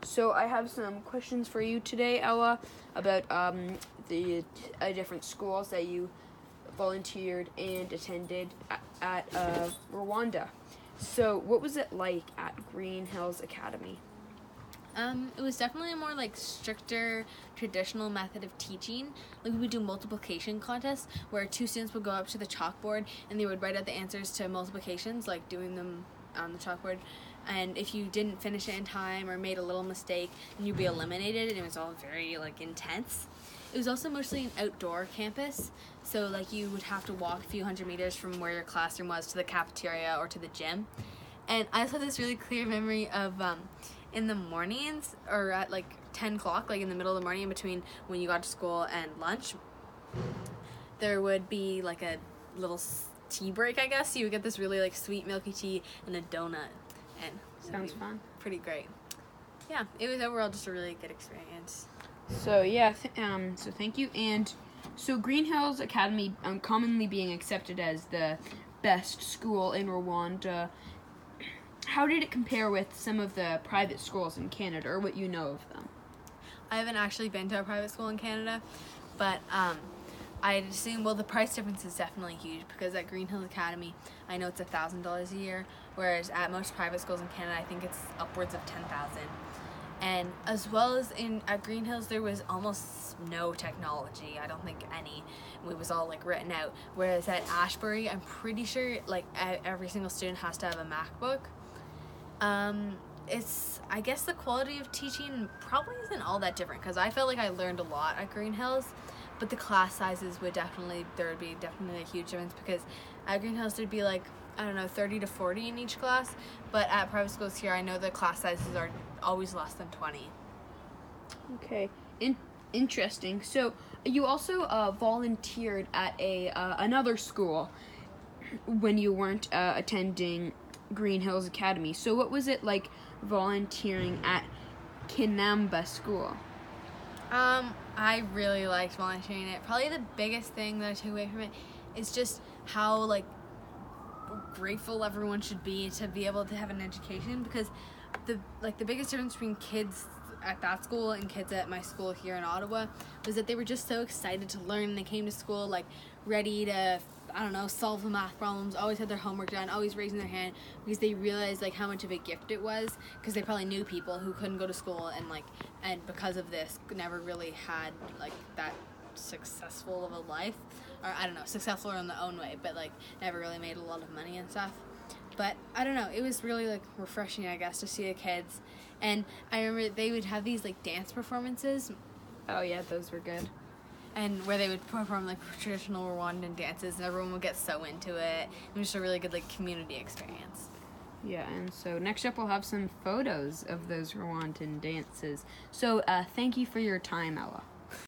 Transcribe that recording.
So I have some questions for you today, Ella, about the different schools that you volunteered and attended at Rwanda. So what was it like at Green Hills Academy? It was definitely a more like stricter traditional method of teaching. Like we would do multiplication contests where two students would go up to the chalkboard and they would write out the answers to multiplications, like doing them on the chalkboard. And if you didn't finish it in time or made a little mistake, then you'd be eliminated, and it was all very like intense. It was also mostly an outdoor campus, so like you would have to walk a few hundred meters from where your classroom was to the cafeteria or to the gym. And I also have this really clear memory of in the mornings or at like 10 o'clock, like in the middle of the morning in between when you got to school and lunch, there would be like a little tea break, I guess. You would get this really like sweet milky tea and a donut. And Sounds fun. Pretty great. Yeah, it was overall just a really good experience. So yeah, so thank you. And so Green Hills Academy, commonly being accepted as the best school in Rwanda, how did it compare with some of the private schools in Canada, or what you know of them? I haven't actually been to a private school in Canada, but I'd assume, well, the price difference is definitely huge, because at Green Hills Academy, I know it's $1,000 a year, whereas at most private schools in Canada, I think it's upwards of $10,000. And as well as at Green Hills, there was almost no technology. I don't think any. It was all like written out. Whereas at Ashbury, I'm pretty sure like every single student has to have a MacBook. I guess the quality of teaching probably isn't all that different, because I felt like I learned a lot at Green Hills, but the class sizes there would be definitely a huge difference, because at Green Hills there'd be like, I don't know, 30 to 40 in each class, but at private schools here, I know the class sizes are always less than 20. Okay, interesting. So you also volunteered at another school when you weren't attending Green Hills Academy. So what was it like volunteering at Kinamba School? I really liked volunteering it. Probably the biggest thing that I took away from it is just how like grateful everyone should be to be able to have an education, because the biggest difference between kids at that school and kids at my school here in Ottawa was that they were just so excited to learn, and they came to school like ready to, I don't know, solve the math problems, always had their homework done, always raising their hand, because they realized like how much of a gift it was, because they probably knew people who couldn't go to school and because of this never really had like that successful of a life, or I don't know, successful in their own way, but like never really made a lot of money and stuff. But I don't know, it was really like refreshing, I guess, to see the kids. And I remember they would have these like dance performances. Oh yeah, those were good. And where they would perform like traditional Rwandan dances, and everyone would get so into it. It was just a really good like community experience. Yeah, and so next up we'll have some photos of those Rwandan dances. So thank you for your time, Ella.